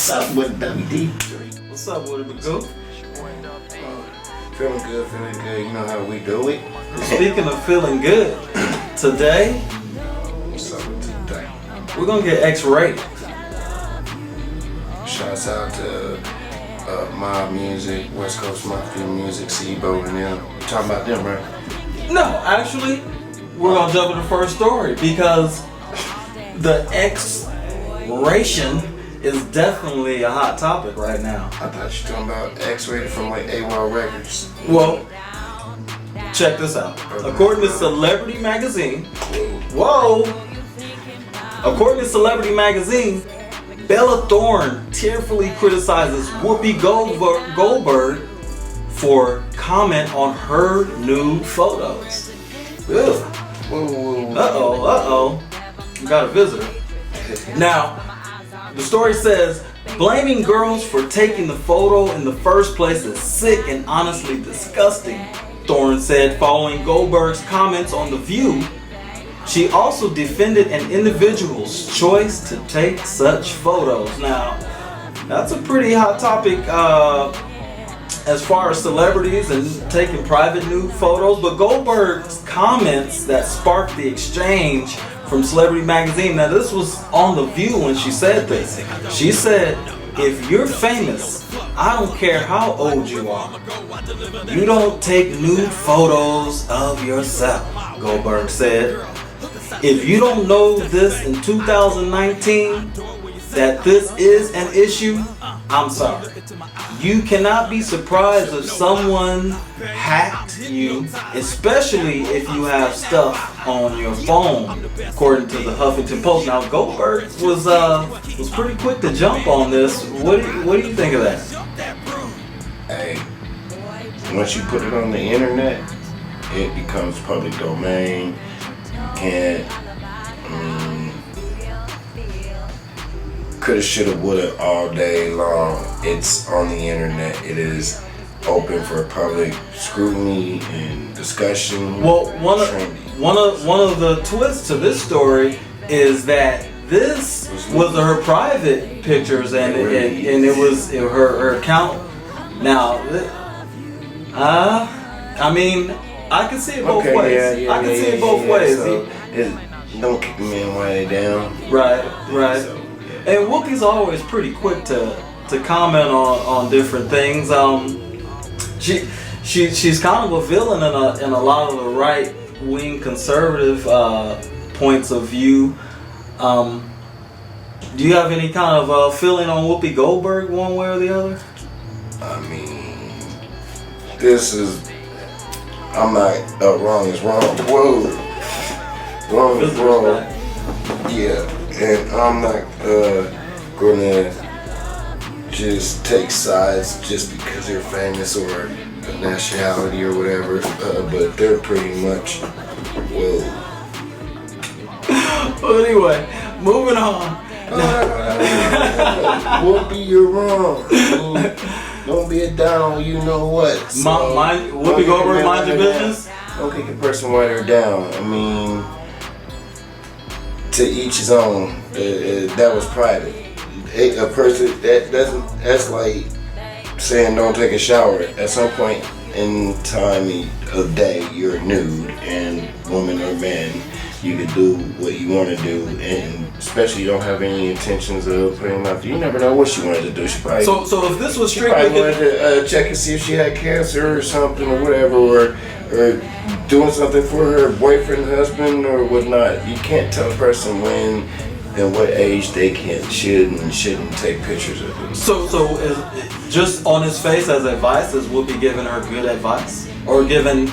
What's up with WD? What's up with it, go? Feeling good. You know how we do it. Speaking of feeling good, today, What's up with today? we're gonna get X-rated. Shouts out to Mob Music, West Coast Mafia Music, Sebo and them. You talking about them, right? No, actually, we're gonna jump to the first story because the X-ration is definitely a hot topic right now. I thought you were talking about X-Rated from like AWOL Records. Well, check this out. According to Celebrity Magazine, according to Celebrity Magazine, Bella Thorne tearfully criticizes Whoopi Goldberg for comment on her nude photos. Ugh. Uh-oh. We got a visitor. Now, the story says, blaming girls for taking the photo in the first place is sick and honestly disgusting, Thorne said following Goldberg's comments on The View. She also defended an individual's choice to take such photos. Now, that's a pretty hot topic as far as celebrities and taking private nude photos, but Goldberg's comments that sparked the exchange from Celebrity Magazine. Now, this was on The View when she said this. She said, if you're famous, I don't care how old you are, you don't take nude photos of yourself, Goldberg said. If you don't know this in 2019, that this is an issue, I'm sorry. You cannot be surprised if someone hacked you, especially if you have stuff on your phone, according to the Huffington Post. Now, Goldberg was pretty quick to jump on this. What do you think of that? Hey, once you put it on the internet, it becomes public domain. Can't coulda, shoulda, woulda all day long. It's on the internet. It is open for public scrutiny and discussion. Well, one of the twists to this story is that this was her private pictures and it was her account. Now, I mean, I can see it both ways. I can see it both ways. So don't kick the man while they down. Right. So, And Whoopi's always pretty quick to comment on different things. She's kind of a villain in a lot of the right wing conservative points of view. Do you have any kind of feeling on Whoopi Goldberg one way or the other? I mean, I'm not, wrong is wrong. Whoa. Wrong is wrong. Yeah, and I'm not gonna just take sides just because they're famous or a nationality or whatever, but they're pretty much, whoa. Well, anyway, moving on. Whoopi, you're wrong. Don't be a down, you know what. So, Whoopi Goldberg, mind your business? Don't kick a person while they're down. I mean, to each his own. That was private. A person that's like saying don't take a shower. At some point in time of day, you're nude, and woman or man, you can do what you want to do, and especially you don't have any intentions of putting them out there. You never know what she wanted to do. She probably so if this was she strictly probably wanted to check and see if she had cancer or something or whatever, or doing something for her boyfriend, husband, or whatnot. You can't tell a person when and what age they should and shouldn't take pictures of them. So is, just on his face as advice, is Whoopi giving her good advice? Or giving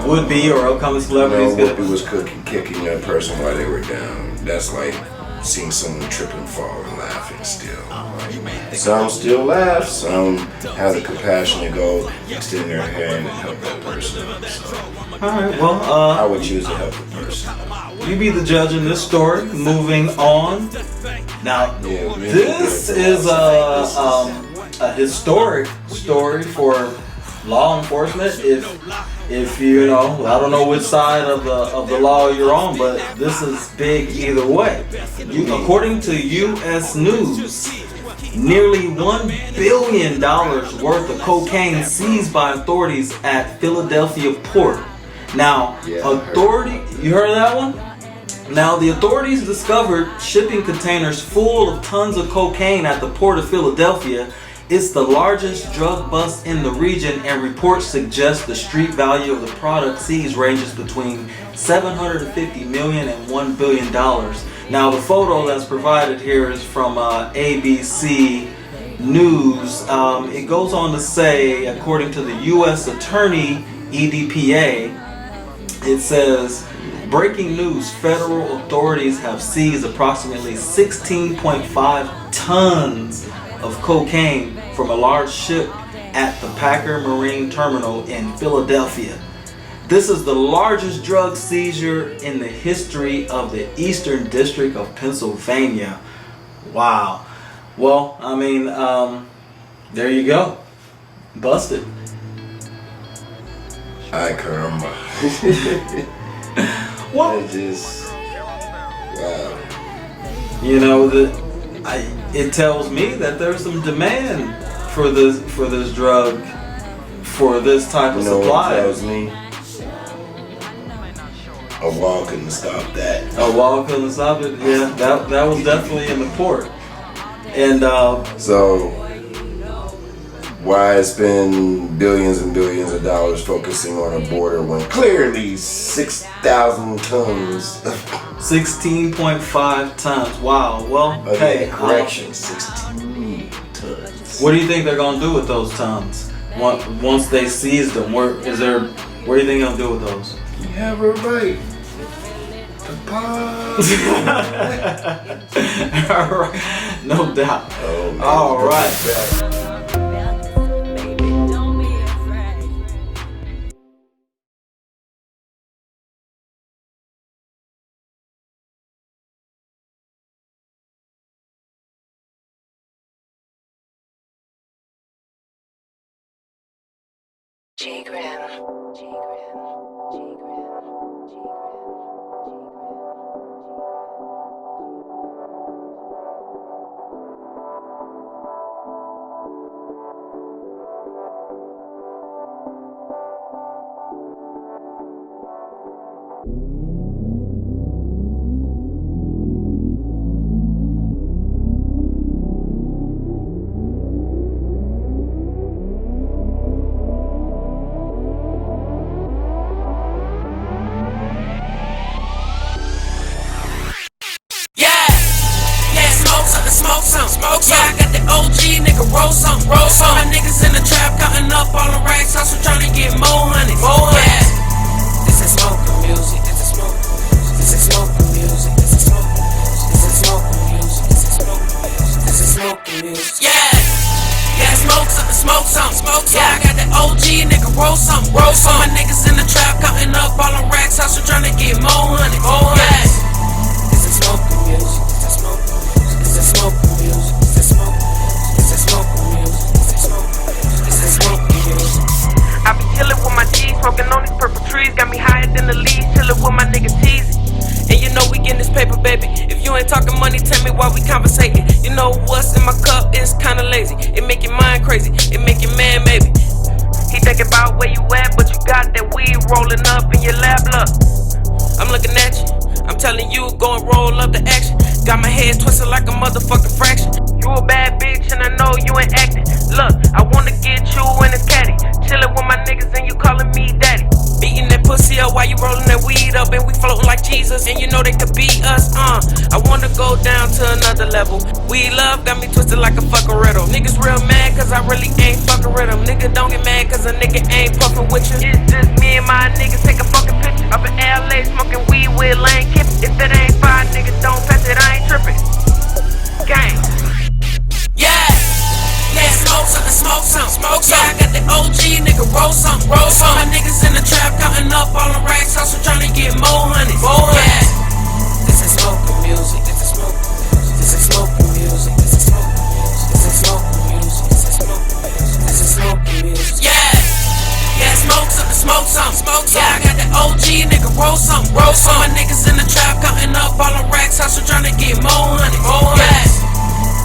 would-be or upcoming celebrities good advice? Whoopi was kicking a person while they were down. That's like seeing someone trip and fall and laughing still. Some still laugh, some have the compassion to go extend their hand and help that person. So, alright, well, I would choose to help the person. You be the judge in this story. Moving on. Now, this is a historic story for law enforcement. If you know, I don't know which side of the law you're on, but this is big either way. According to U.S. News, Nearly $1 billion worth of cocaine seized by authorities at Philadelphia port. Now, you heard of that one? Now, the authorities discovered shipping containers full of tons of cocaine at the port of Philadelphia. It's the largest drug bust in the region, and reports suggest the street value of the product seized ranges between $750 million and $1 billion. Now, the photo that's provided here is from ABC News. It goes on to say, according to the U.S. Attorney, EDPA, it says, breaking news, federal authorities have seized approximately 16.5 tons of cocaine from a large ship at the Packer Marine Terminal in Philadelphia. This is the largest drug seizure in the history of the Eastern District of Pennsylvania. Wow. Well, I mean, there you go. Busted. Ay, caramba. What? Just, wow. You know, it tells me that there's some demand for this drug, for this type of supply. What it tells me? A wall couldn't stop that. A wall couldn't stop it. Yeah, that was definitely in the port. And so why spend billions and billions of dollars focusing on a border when clearly 6,000 tons? 16.5 tons. Wow. Well, hey, correction, 16 tons. What do you think they're gonna do with those tons once they seize them? What do you think they're gonna do with those? You have a right to pause. All right, no doubt. Oh, man. All right. Smoke some. Yeah, I got the OG nigga roll some. My niggas in the trap counting up all the racks, also trying to get more honey. Yeah. This is smoking music. This is smoking music. This is smoking music. This is smoking music. This is smoking music. This is smoking music. This is smoking music. Yeah. Yeah, smoke some. Yeah, I got the OG nigga roll some. My niggas in the trap counting up all the racks, also trying to get more honey. Yeah. This is smoking music. This is smoking music. This is smoking music. This is smoking music. This is smoking music. This is smoking music. This is smoking music. I be chillin' with my G's, smoking on these purple trees, got me higher than the leaves, chillin' with my nigga Teezy. And you know we getting this paper, baby. If you ain't talking money, tell me why we conversating. You know what's in my cup is kinda lazy. It make your mind crazy, it make your man maybe. He thinking about where you at, but you got that weed rolling up in your lap, look. I'm looking at you, I'm telling you, go and roll up the action. Got my head twisted like a motherfucking fraction. You a bad bitch and I know you ain't acting. Look, I wanna get you in this caddy, chillin' with my niggas and you calling me daddy. Beating that pussy up while you rolling that weed up, and we floating like Jesus, and you know they could beat us, I wanna go down to another level. Weed love got me twisted like a fucking riddle. Niggas real mad cause I really ain't fucking with them. Nigga don't get mad cause a nigga ain't puffin' with you. It's just me and my niggas take a fucking picture. Up in LA smoking weed with Lane Kiffin. If that ain't fire, nigga don't pass it, I ain't trippin'. Gang. Yeah. Yeah, smoke some. Yeah, I got the OG nigga roll some. My niggas in the trap counting up all the racks, also trying to get more honey. Yeah. This is smoking music. This is smoking music. This is smoking music. This is smoking music. This is smoking music. This is smoking music. This is smoking music. Yeah. Yeah, smoke some. Yeah, I got the OG nigga roll some. My niggas in the trap counting up all the racks, also trying to get more honey. Yeah.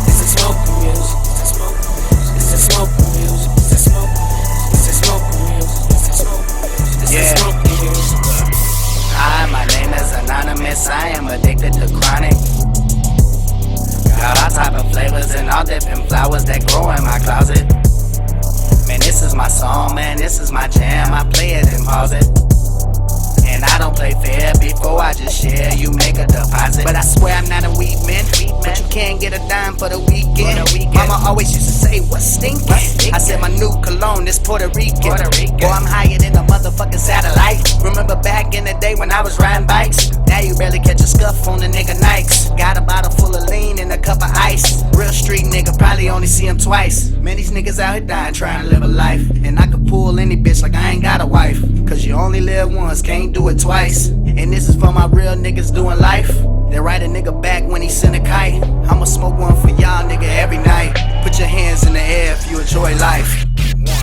This is smoking music. and all different flowers that grow in my closet. Man, this is my song, man, this is my jam. I play it and pause it. And I don't play fair, before I just share, you make a deposit. But I swear I'm not a weed man, but you can't get a dime for the weekend. Mama always used to say, what's stinking? I said my new cologne is Puerto Rican. Boy, I'm higher than a motherfucking satellite. Remember back in the day when I was riding bikes? Now you barely catch a scuff on the nigga Nikes. Got a bottle full of lean and a cup of ice. Real street nigga, probably only see him twice. Man, these niggas out here dying trying to live a life. And I could pull any bitch like I ain't got a wife. Cause you only live once, can't do it twice. And this is for my real niggas doing life. They write a nigga back when he send a kite. I'ma smoke one for y'all nigga every night. Put your hands in the air if you enjoy life.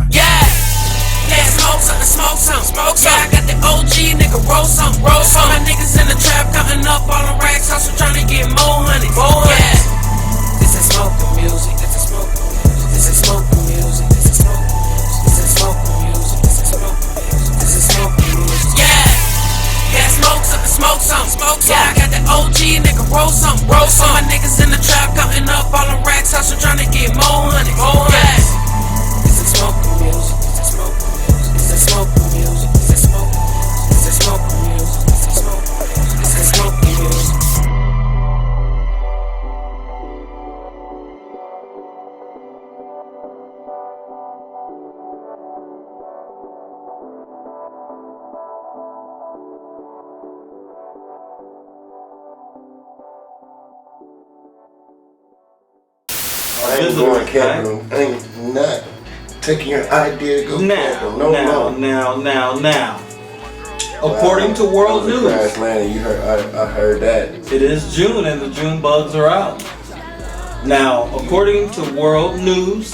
Yeah, smoke something, smoke some, smoke some. Yeah, I got the OG nigga, roll some, roll some. My niggas in the trap counting up all the racks, also trying to get more honey, more honey. Yeah, this is smoking music, this is smoking music, this is smoking music, this is smoking music, this is smoking music, this is smoking music, this is smoking music. Yeah, smoke something, smoke some, smoke some. Yeah, I got the OG nigga, roll some, roll some. My niggas in the trap counting up all the racks, also trying to get more honey, more honey. Yeah, this is smoking music. This is smoking music, this is smoking music, this is smoking music, this is smoking music, this is smoking music. I ain't going camping. I ain't not taking your idea to go camping. Now. According to World News, you heard, I heard that. It is June and the June bugs are out. Now, according to World News,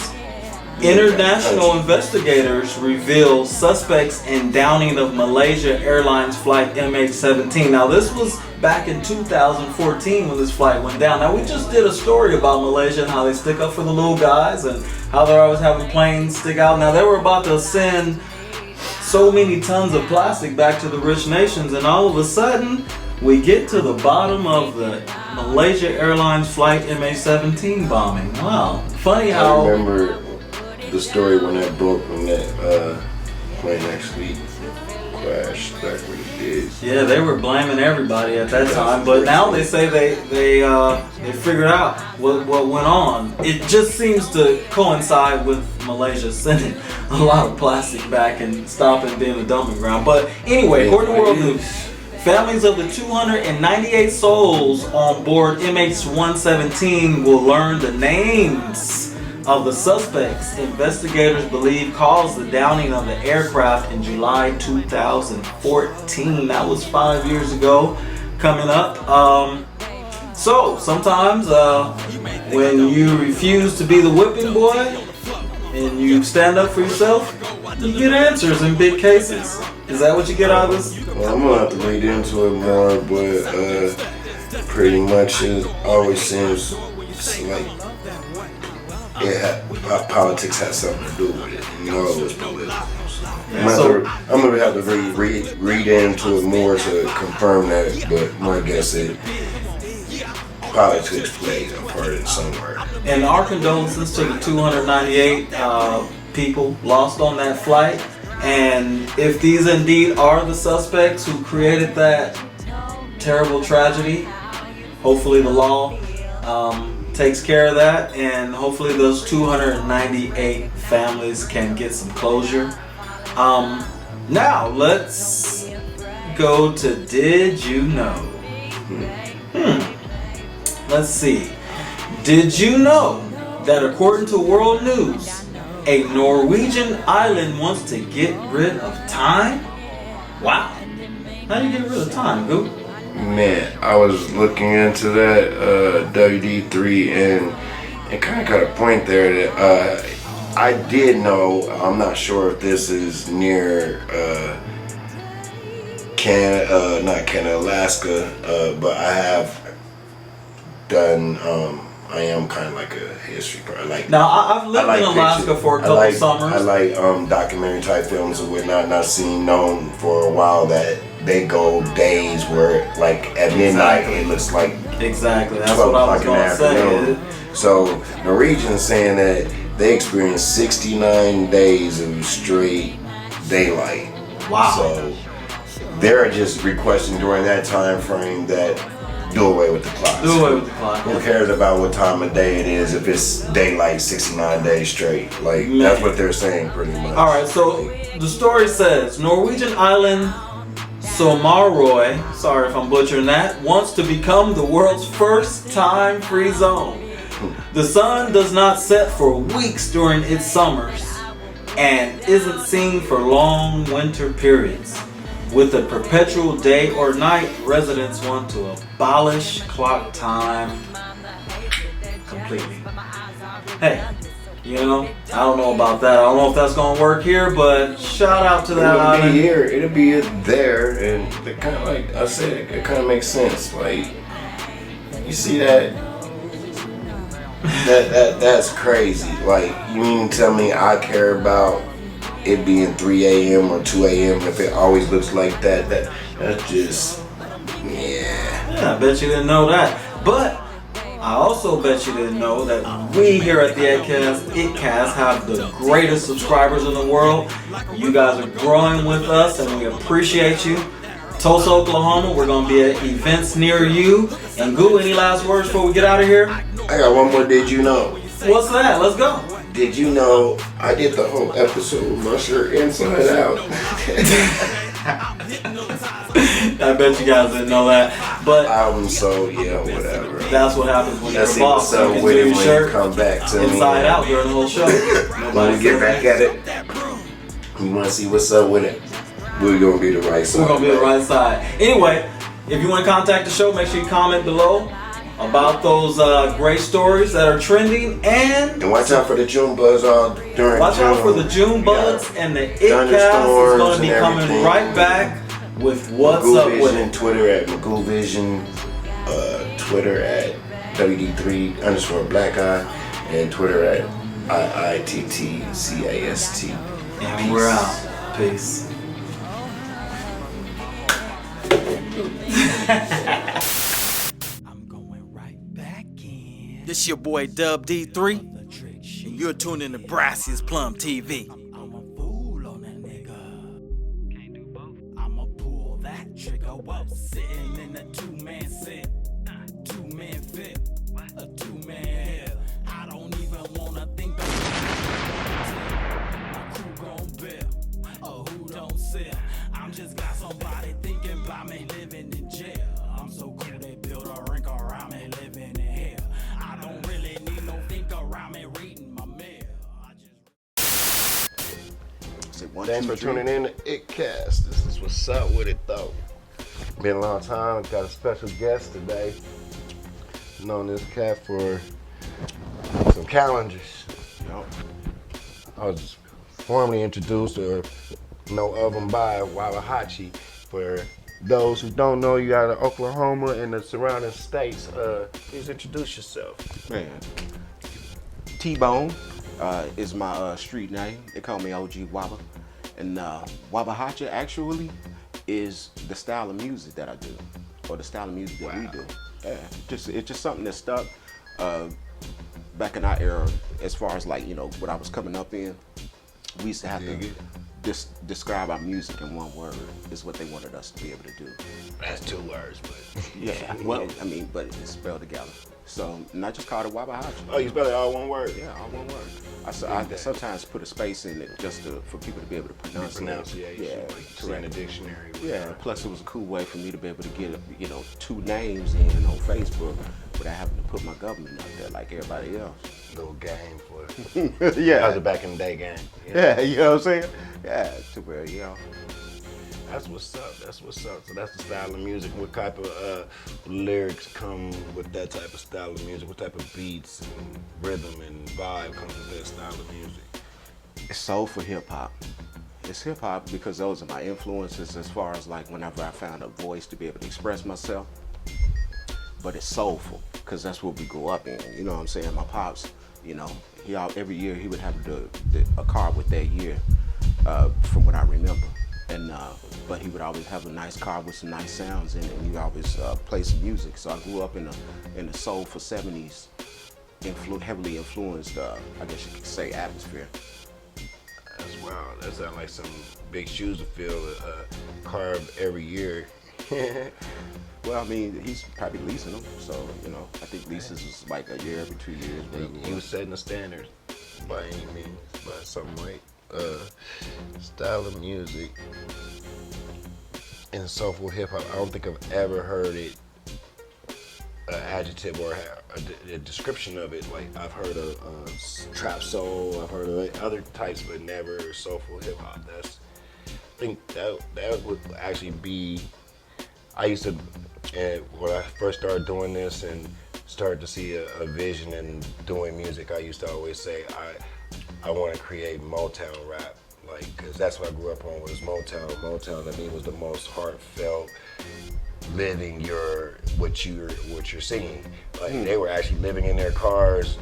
international investigators reveal suspects in downing of Malaysia Airlines flight MH17. Now, this was back in 2014 when this flight went down. Now, we just did a story about Malaysia and how they stick up for the little guys and how they're always having planes stick out. Now, they were about to send so many tons of plastic back to the rich nations, and all of a sudden, we get to the bottom of the Malaysia Airlines flight MH17 bombing. Wow. Funny how... I remember the story when that broke, when that plane actually crashed back when it did. Yeah, they were blaming everybody at that time, but now they say they figured out what went on. It just seems to coincide with Malaysia sending a lot of plastic back and stopping being a dumping ground. But anyway, according to World News, families of the 298 souls on board MH17 will learn the names of the suspects investigators believe caused the downing of the aircraft in July 2014. That was 5 years ago coming up. So sometimes when you refuse to be the whipping boy and you stand up for yourself, you get answers in big cases. Is that what you get out of this? Well, I'm gonna have to read into it more, but pretty much it always seems like politics has something to do with it. You know, it's political. I'm gonna have to read into it more to confirm that, but my guess is politics plays a part in somewhere. And our condolences to the 298 people lost on that flight. And if these indeed are the suspects who created that terrible tragedy, hopefully the law takes care of that, and hopefully those 298 families can get some closure. Now let's go to Did You Know? Let's see. Did you know that according to World News, a Norwegian island wants to get rid of time? Wow. How do you get rid of time, Goop? Man, I was looking into that WD3, and it kind of got a point there that I did know. I'm not sure if this is near Alaska, but I have done. I am kind of like a history person. Now I've lived in Alaska for a couple summers. I like documentary type films and whatnot, and I've seen known for a while that they go days where like at midnight it looks like Exactly. That's 12 what I was o'clock in the going to afternoon. say. So Norwegians saying that they experienced 69 days of straight daylight. Wow. So they're just requesting during that time frame that do away with the clock. Do away with the clock. Who cares about what time of day it is if it's daylight 69 days straight? Like, Man. that's what they're saying pretty much. All right, so the story says Norwegian island Somarøy, sorry if I'm butchering that, wants to become the world's first time-free zone. The sun does not set for weeks during its summers and isn't seen for long winter periods. With a perpetual day or night, residents want to abolish clock time completely. Hey, you know, I don't know about that. I don't know if that's gonna work here, but shout out to that It'll island. be here, it'll be there, and it kind of, like I said, it kind of makes sense. Like, you see that? That's crazy. Like, you mean to tell me I care about it being 3 a.m. or 2 a.m. if it always looks like that? That's just, yeah. Yeah, I bet you didn't know that. But I also bet you didn't know that we here at the iiTTCast have the greatest subscribers in the world. You guys are growing with us and we appreciate you. Tulsa, Oklahoma, we're going to be at events near you. And Goo, any last words before we get out of here? I got one more. Did you know? What's that? Let's go. Did you know I did the whole episode with my shirt inside out? I bet you guys didn't know that. But So yeah, whatever. that's what happens when you're Let's a see boss. what's You up can with do it your when you shirt come back to me. inside out during the whole show. When we get back at it, we want to see what's up with it. We're going to be the right side. We're going to be the right side. Anyway, if you want to contact the show, make sure you comment below about those great stories that are trending. And watch out for the June buzz during watch June. out for the June buds. And the iiTTCast is going to be coming everything. right back with what's Magoo up with Vision, it. Twitter at Magoo Vision, Twitter at WD3_Black Eye, and Twitter at iiTTCast. And we're out. Peace. I'm going right back in. This your boy Dub D3, and you're tuned in to Brassia's Plum TV. I'm a fool on that nigga. Can't do both. I'ma pull that trigger. Whoa, sitting in a two-man sit, two-man fit, a two-man hill. I don't even wanna think about my crew gon' bill, or who don't sell. I'm just got somebody thinking about me living in jail. I'm so cool they build a rink around me living in hell. I don't really need no think around me reading my mail. Thanks for tuning in to iiTTCast. This is what's up with it, though. Been a long time. Got a special guest today. Known this cat for some calendars. You know, I was just formally introduced or know of him by WABAHACHA. For those who don't know you out of Oklahoma and the surrounding states, please introduce yourself. Man, T-Bone is my street name. They call me OG Waba. And WABAHACHA actually is the style of music that I do, or the style of music that we do. Yeah, it's just something that stuck back in our era, as far as like, you know, what I was coming up in. We used to have to describe our music in one word, is what they wanted us to be able to do. That's 2 words, but Yeah, well, I mean, but it's spelled together. So, and I just called it WABAHACHA. Oh, you spell it all one word? Yeah, all one word. I sometimes put a space in it just for people to be able to pronounce it. Pronunciation, Yeah, like you see in the dictionary. Yeah, plus it was a cool way for me to be able to get, you know, 2 names in on Facebook without having to put my government out there like everybody else. Little game for it. Yeah. That was a back in the day game. Yeah, you know what I'm saying? Yeah, to where, you know. That's what's up. That's what's up. So that's the style of music. What type of lyrics come with that type of style of music? What type of beats and rhythm and vibe comes with that style of music? It's soulful hip hop. It's hip hop because those are my influences as far as like whenever I found a voice to be able to express myself. But it's soulful because that's what we grew up in. You know what I'm saying? My pops, you know, every year he would have a car with that year, from what I remember. And but he would always have a nice car with some nice sounds in it, and he would always play some music. So I grew up in the soulful '70s, heavily influenced, I guess you could say, atmosphere. That's wild. That sounds like some big shoes to fill, carb every year. Well, I mean, he's probably leasing them, so, you know, I think leases is like a year every 2 years. He was setting the standards by any means, by something like style of music and soulful hip hop. I don't think I've ever heard it adjective or a description of it. Like I've heard of trap soul, I've heard of other types, but never soulful hip hop. I think that would actually be. I used to, when I first started doing this and started to see a vision in doing music, I used to always say I want to create Motown rap, like, because that's what I grew up on was Motown. Motown to me was the most heartfelt, living what you're singing. Like they were actually living in their cars,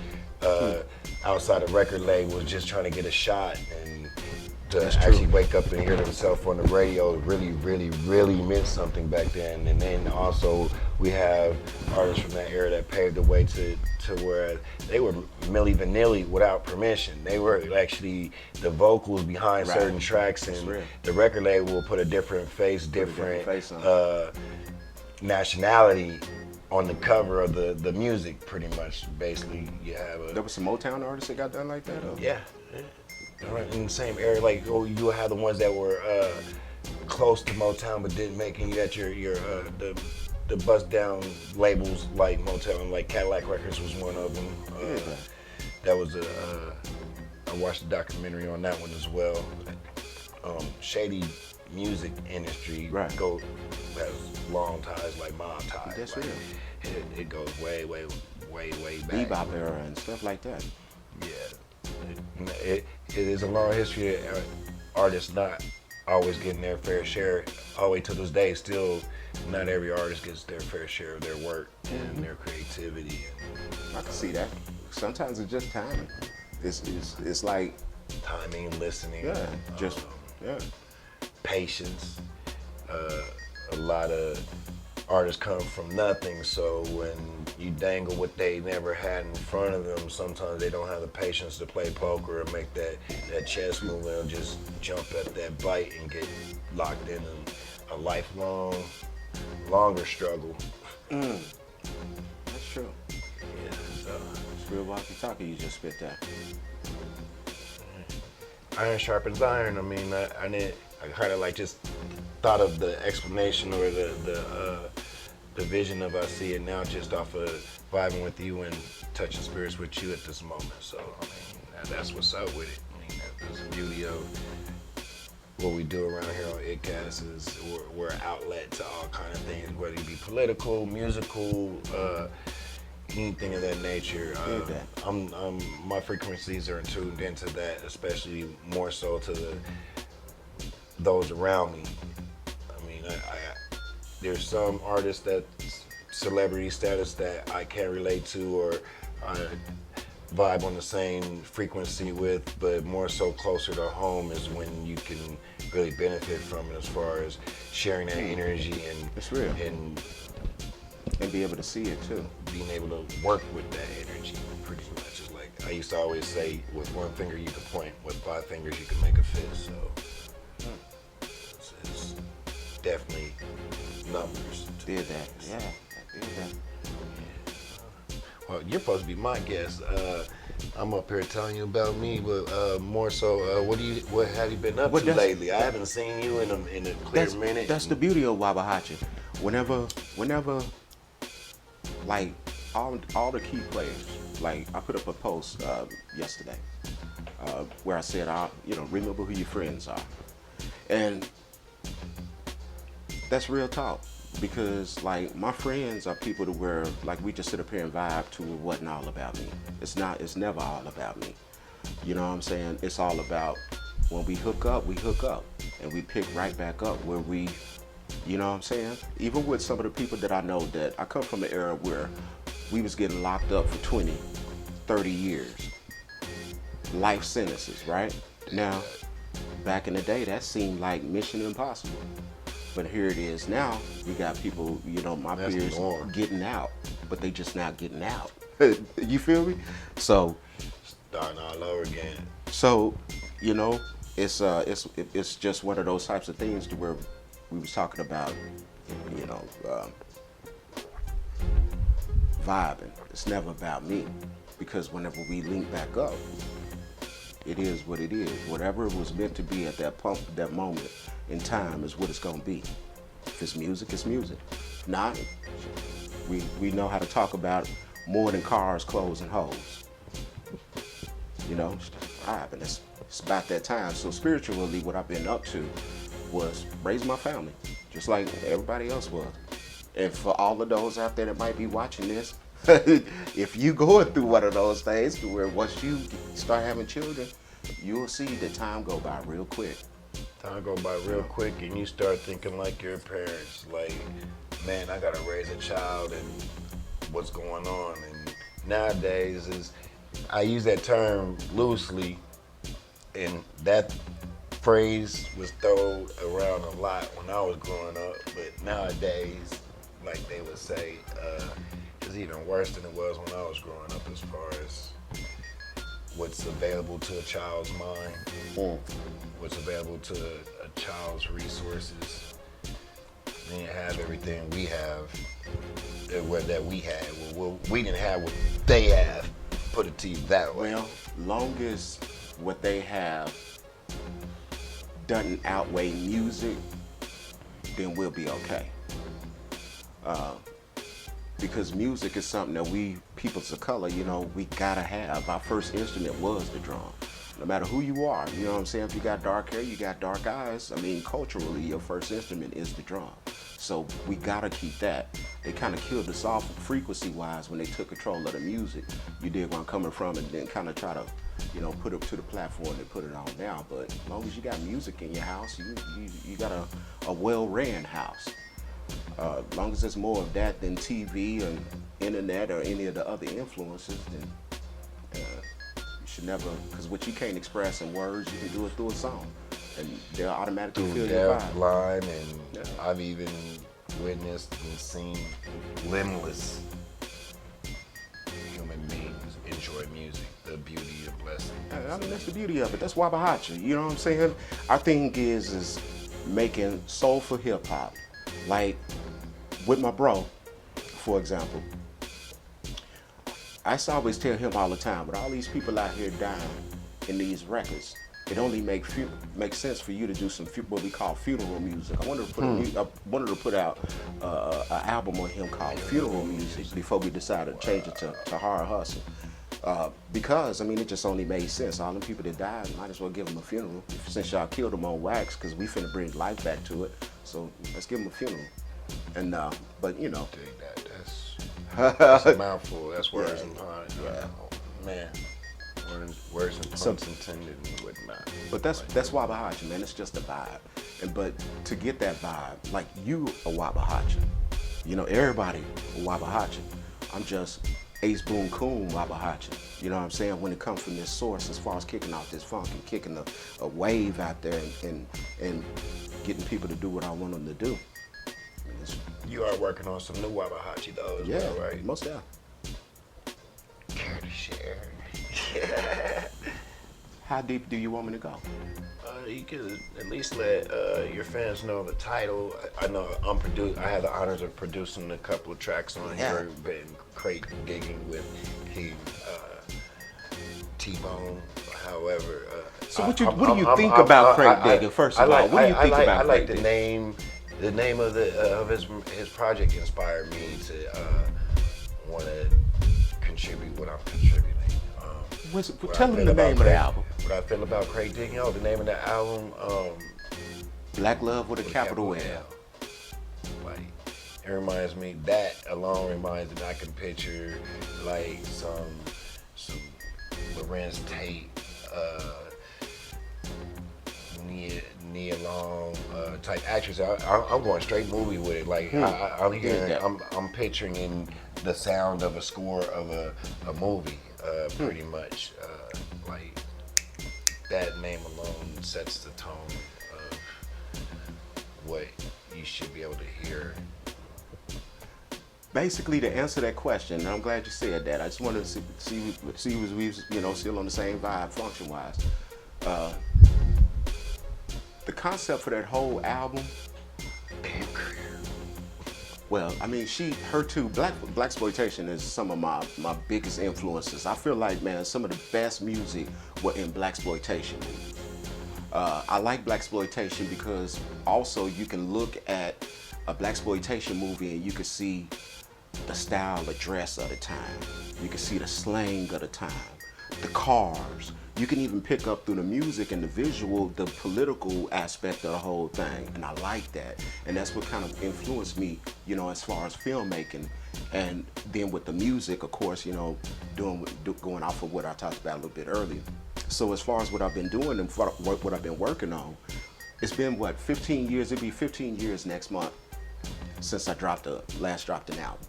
outside of record labels, just trying to get a shot, and to actually wake up and hear themselves on the radio really, really, really meant something back then. And then also we have artists from that era that paved the way to where they were Milli Vanilli without permission. They were actually the vocals behind certain tracks, and the record label will put a different face, different nationality on the cover of the music, pretty much. Basically, you have there was some Motown artists that got done like that? Or? Yeah. In the same area, like you have the ones that were close to Motown but didn't make it. You got your the bust down labels like Motown, like Cadillac Records was one of them. That was I watched a documentary on that one as well. Shady music industry has long ties, like mob ties. That's like, real. It goes way back. Bebop era and stuff like that. Yeah. It is a long history of artists not always getting their fair share. All the way to this day, still not every artist gets their fair share of their work and their creativity. I can see that. Sometimes it's just timing. It's like timing, listening, patience. A lot of artists come from nothing, so when you dangle what they never had in front of them, sometimes they don't have the patience to play poker or make that chess move. They'll just jump at that bite and get locked in a lifelong, longer struggle. That's true. Yeah, so it's real walkie-talkie you just spit that. Iron sharpens iron. I mean, I kind of like just thought of the explanation or the vision of I see it now just off of vibing with you and touching spirits with you at this moment. So I mean, that's what's up with it. I mean, that's the beauty of what we do around here on iiTTCast is we're an outlet to all kind of things, whether it be political, musical, anything of that nature. My frequencies are tuned into that, especially more so to those around me. I mean, there's some artists that celebrity status that I can't relate to or I vibe on the same frequency with, but more so closer to home is when you can really benefit from it as far as sharing that energy and it's real. And be able to see it too. Being able to work with that energy pretty much. It's like I used to always say, with one finger you can point, with 5 fingers you can make a fist. So it's definitely numbers. Did that, yeah. I did that. Well, you're supposed to be my guest. I'm up here telling you about me, but more so, what have you been up to lately? I haven't seen you in a clear minute. That's the beauty of WABAHACHA. Whenever, like all the key players, like I put up a post yesterday where I said, remember who your friends are, and that's real talk. Because like my friends are people to where like we just sit up here and vibe to it wasn't all about me. It's never all about me. You know what I'm saying? It's all about when we hook up, and we pick right back up where we, you know what I'm saying? Even with some of the people that I know, that I come from an era where we was getting locked up for 20, 30 years. Life sentences, right? Now, back in the day, that seemed like Mission Impossible. But here it is now. We got people, you know, my That's peers the norm. getting out, but they just not getting out. You feel me? So, Starting all over again. so, you know, it's just one of those types of things to where we was talking about, you know, vibing. It's never about me, because whenever we link back up, it is what it is. Whatever it was meant to be at that moment in time is what it's gonna be. If it's music, it's music. If not, we know how to talk about more than cars, clothes, and hoes. You know, and it's about that time. So spiritually, what I've been up to was raise my family, just like everybody else was. And for all of those out there that might be watching this, if you going through one of those things to where once you start having children, you'll see the time go by real quick. Time go by real quick, and you start thinking like your parents, like, man, I gotta raise a child, and what's going on. And nowadays I use that term loosely, and that phrase was thrown around a lot when I was growing up, but nowadays, like they would say, it's even worse than it was when I was growing up as far as what's available to a child's mind, what's available to a child's resources. They didn't have everything we have, that we had. Well, we didn't have what they have, put it to you that way. Well, long as what they have doesn't outweigh music, then we'll be okay. Because music is something that we, peoples of color, you know, we gotta have. Our first instrument was the drum. No matter who you are, you know what I'm saying? If you got dark hair, you got dark eyes, I mean, culturally, your first instrument is the drum. So we gotta keep that. They kind of killed us off frequency-wise when they took control of the music. You dig where I'm coming from, and then kind of try to, you know, put it to the platform and put it on now. But as long as you got music in your house, you got a well-ran house. As long as there's more of that than TV and internet or any of the other influences, then you should never, because what you can't express in words, you can do it through a song. And they'll automatically feel your Deaf, vibe. blind, and I've even witnessed and seen limbless human beings enjoy music, the beauty and blessing. I mean, that's the beauty of it. That's WABAHACHA. You know what I'm saying? Our thing is making soulful hip hop. Like with my bro, for example, I used to always tell him all the time, with all these people out here dying in these records, it only makes sense for you to do some what we call funeral music. I wanted to put out an album on him called Funeral Music before we decided to change it to Hard Hustle. Because, I mean, it just only made sense. All them people that died, might as well give them a funeral. Since y'all killed them on wax, because we finna bring life back to it. So let's give them a funeral. And, but you know. Dig that. That's a mouthful. That's words and puns. Yeah. Man. Words and puns intended and whatnot. But that's WABAHACHA, man. It's just a vibe. But to get that vibe, like you a WABAHACHA. You know, everybody a WABAHACHA. I'm just Ace Boom Coon WABAHACHA. You know what I'm saying? When it comes from this source, as far as kicking off this funk and kicking a wave out there and getting people to do what I want them to do. You are working on some new WABAHACHA though as well, right? Most definitely. Care to share? How deep do you want me to go? You could at least let your fans know the title. I know I had the honors of producing a couple of tracks on here. Been crate digging with T-Bone. However, so what do you think about crate digging? First of all, what do you think about crate digging? The name of his project inspired me to want to contribute what I'm contributing. Tell them the name of the album. What I feel about crate digging? Oh, the name of the album. Black Love with a capital L. Like, it reminds me, that alone reminds me, I can picture like some Lorenz Tate, Nia Long type actress. I'm going straight movie with it. Like I'm picturing in the sound of a score of a movie, pretty much. Like that name alone sets the tone of what you should be able to hear. Basically, to answer that question, and I'm glad you said that. I just wanted to see was we still on the same vibe function wise. The concept for that whole album. Well, I mean, her too. Blaxploitation is some of my biggest influences. I feel like, man, some of the best music were in Blaxploitation movies. I like Blaxploitation because also you can look at a Blaxploitation movie and you can see the style of dress of the time. You can see the slang of the time, the cars. You can even pick up through the music and the visual, the political aspect of the whole thing. And I like that. And that's what kind of influenced me, as far as filmmaking. And then with the music, of course, going off of what I talked about a little bit earlier. So as far as what I've been doing and what I've been working on, it's been 15 years, it'll be 15 years next month since I last dropped an album.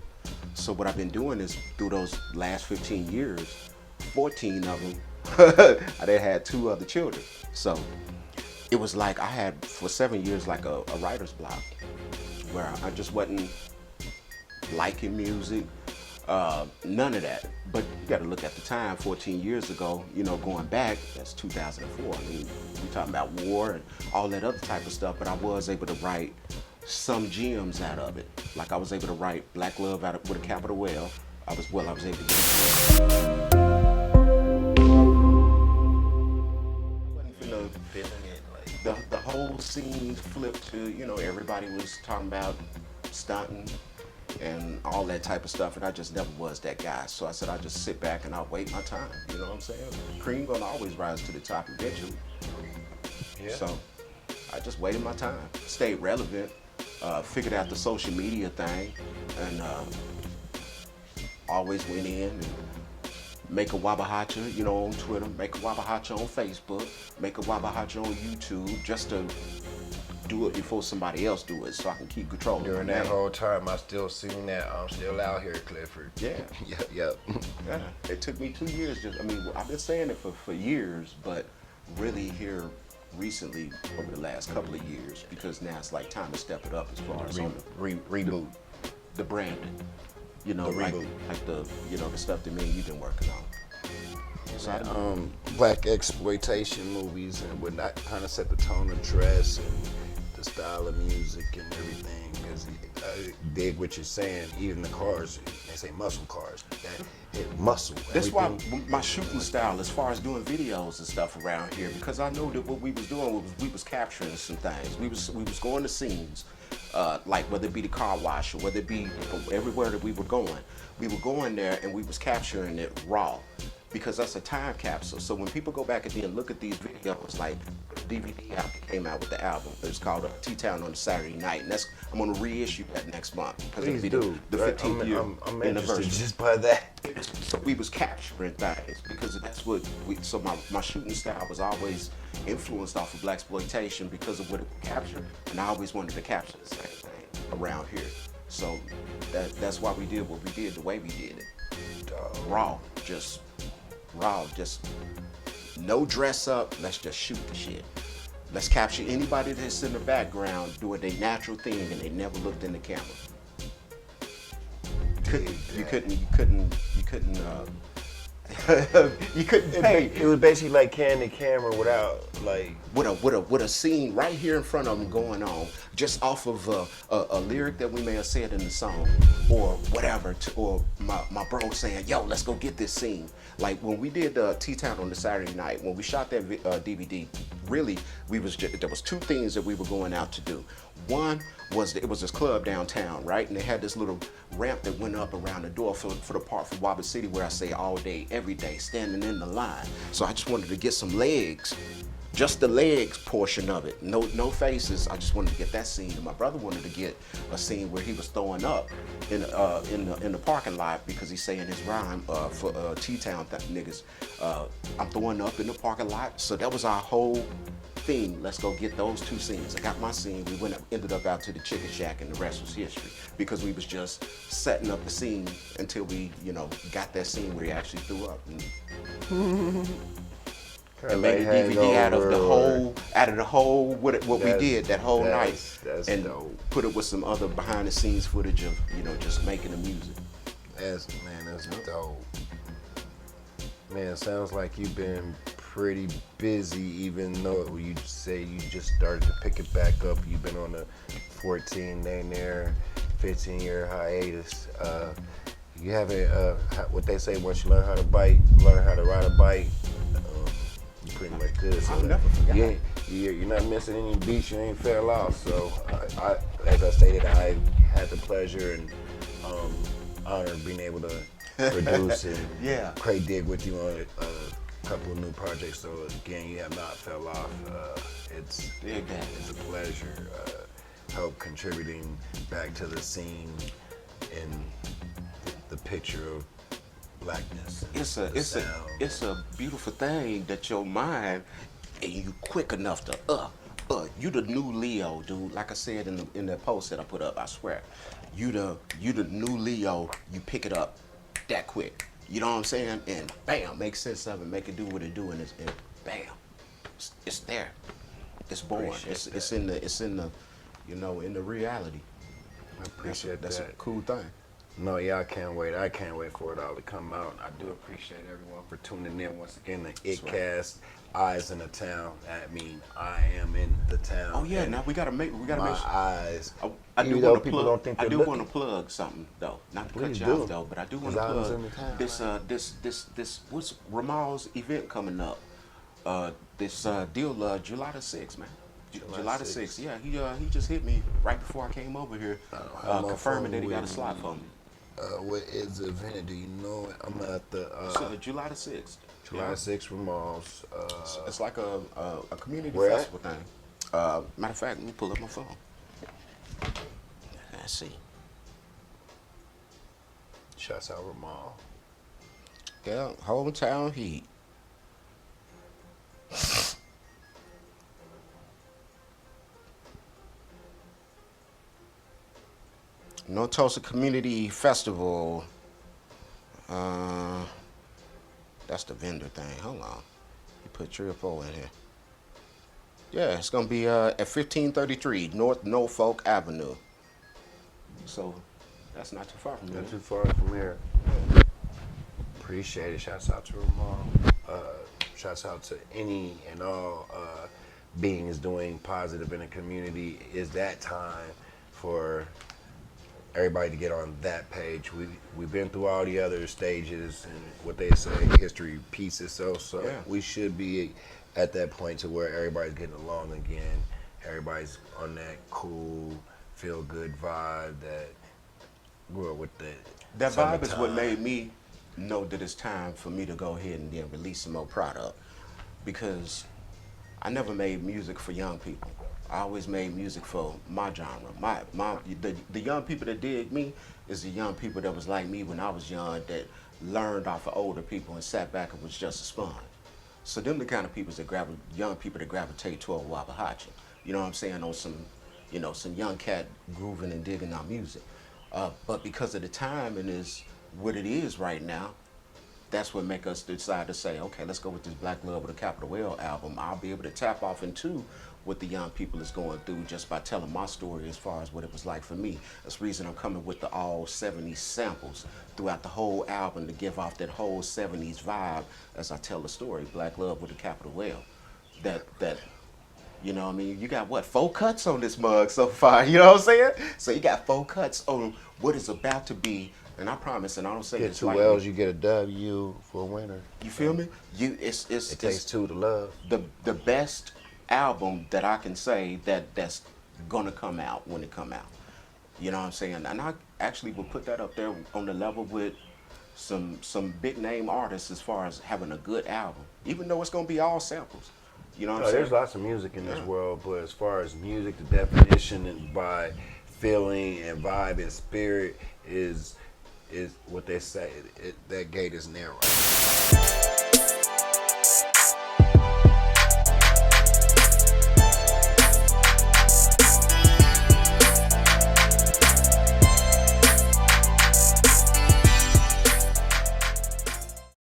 So what I've been doing is through those last 15 years, 14 of them, I then had 2 other children. So it was like I had for 7 years like a writer's block where I just wasn't liking music, none of that. But you gotta look at the time, 14 years ago, going back, that's 2004. I mean, we're talking about war and all that other type of stuff, but I was able to write some gems out of it. Like I was able to write Black Love with a capital L. I was able to get the whole scene flipped to, everybody was talking about stunting and all that type of stuff, and I just never was that guy. So I said I'll just sit back and I'll wait my time, you know what I'm saying? Cream gonna always rise to the top eventually. Yeah. So I just waited my time, stayed relevant, figured out the social media thing, and always went in and make a WABAHACHA, on Twitter, make a WABAHACHA on Facebook, make a WABAHACHA on YouTube, just to do it before somebody else do it, so I can keep control. During that whole time, I still seen that I'm still out here, Clifford. Yeah. Yep. Yeah. It took me 2 years. I've been saying it for years, but really here recently over the last couple of years, because now it's like time to step it up as far as reboot, the branding. The reboot. Like the the stuff that me and you've been working on. So black exploitation movies and would not kind of set the tone of dress and the style of music and everything. Because I dig what you're saying. Even the cars, they say muscle cars. That hit muscle. That's why my shooting style, as far as doing videos and stuff around here, because I know that what we was doing was we was capturing some things. We was going to scenes. Like whether it be the car wash or whether it be everywhere that we were going there and we was capturing it raw, because that's a time capsule. So when people go back and then look at these videos, like the DVD album came out with the album, it's called T-Town on a Saturday Night, and I'm gonna reissue that next month because it'll be the 15th year I'm anniversary. just by that. So we was capturing things because that's what so my shooting style was always influenced off of Blaxploitation because of what it captured, and I always wanted to capture the same thing around here. So that's why we did what we did the way we did it. Raw, just no dress up, let's just shoot the shit. Let's capture anybody that's in the background doing their natural thing and they never looked in the camera. You couldn't pay. It was basically like candid camera without like with a scene right here in front of them going on, just off of a lyric that we may have said in the song or whatever, or my bro saying, yo, let's go get this scene. Like when we did T-Town on the Saturday Night, when we shot that DVD, really there was 2 things that we were going out to do. One was it was this club downtown, right? And they had this little ramp that went up around the door for the part for Waba City where I say all day, every day, standing in the line. So I just wanted to get some legs, just the legs portion of it. No faces. I just wanted to get that scene. And my brother wanted to get a scene where he was throwing up in the parking lot because he's saying his rhyme for T-Town niggas. I'm throwing up in the parking lot. So that was our whole thing. Let's go get those 2 scenes. I got my scene. We ended up out to the Chicken Shack, and the rest was history because we was just setting up the scene until we, got that scene where he actually threw up. and made a DVD out of the whole what we did that whole night, and dope. put it with some other behind the scenes footage of just making the music. That's dope. Man, sounds like you've been pretty busy, even though you say you just started to pick it back up. You've been on a 14-year, 15-year hiatus. You haven't, what they say, once you learn how to ride a bike, you pretty much good. So I'll never forget. You're not missing any beats, you ain't fell off. So, as I stated, I had the pleasure and honor of being able to produce and Craig dig with you on a couple of new projects. So again, you have not fell off. It's a pleasure. Help contributing back to the scene and the picture of blackness. It's a beautiful thing that your mind and you quick enough to you the new Leo, dude. Like I said in the post that I put up, I swear, you the new Leo. You pick it up that quick. You know what I'm saying? And bam, make sense of it, make it do what it do, and bam, it's there. It's born. It's in the in the reality. I appreciate that's that. a cool thing. No, yeah, I can't wait. I can't wait for it all to come out. I do appreciate everyone for tuning in once again to iiTTCast. Eyes in the town. I mean, I am in the town. Oh yeah, now we gotta make sure. Eyes. I do want to plug. I do want to plug something though. Not to cut you off though, but I do want to plug this. What's Ramal's event coming up? This deal July the 6th, man. July the 6th. Yeah, he just hit me right before I came over here, confirming that he got a slot for me. What is the event? Do you know it? I'm at the July the 6th. July 6th Ramal's. It's like a community where festival thing. Matter of fact, let me pull up my phone. Let's see. Shouts out Ramal. Yeah, hometown heat. North Tulsa Community Festival. That's the vendor thing. Hold on. You put 3 or 4 in here. Yeah, it's gonna be at 1533 North Norfolk Avenue. So that's not too far from here. Not too far from here. Appreciate it. Shouts out to Ramal. Shouts out to any and all beings doing positive in the community. Is that time for everybody to get on that page? We've been through all the other stages and what they say, history repeats itself. So we should be at that point to where everybody's getting along again. Everybody's on that cool, feel good vibe that grew up with that vibe is what made me know that it's time for me to go ahead and then release some more product, because I never made music for young people. I always made music for my genre. The young people that dig me is the young people that was like me when I was young, that learned off of older people and sat back and was just a sponge. So them the kind of people young people that gravitate toward WABAHACHA. You know what I'm saying? On some, some young cat grooving and digging our music. But because of the time and is what it is right now, that's what make us decide to say, okay, let's go with this Black Love with a capital L album. I'll be able to tap off into what the young people is going through just by telling my story as far as what it was like for me. That's the reason I'm coming with the all 70s samples throughout the whole album to give off that whole 70s vibe as I tell the story. Black Love with a capital L. That you know what I mean? You got 4 cuts on this mug so far, you know what I'm saying? So you got 4 cuts on what is about to be. And I promise, and I don't say get this 2 like L's, you get a W for a winner. You feel me? It takes 2 to love. The best album that I can say that's gonna come out when it come out. You know what I'm saying? And I actually would put that up there on the level with some big name artists as far as having a good album, even though it's gonna be all samples. You know what I'm saying? There's lots of music in this world, but as far as music, the definition and by feeling and vibe and spirit is what they say. That gate is narrow.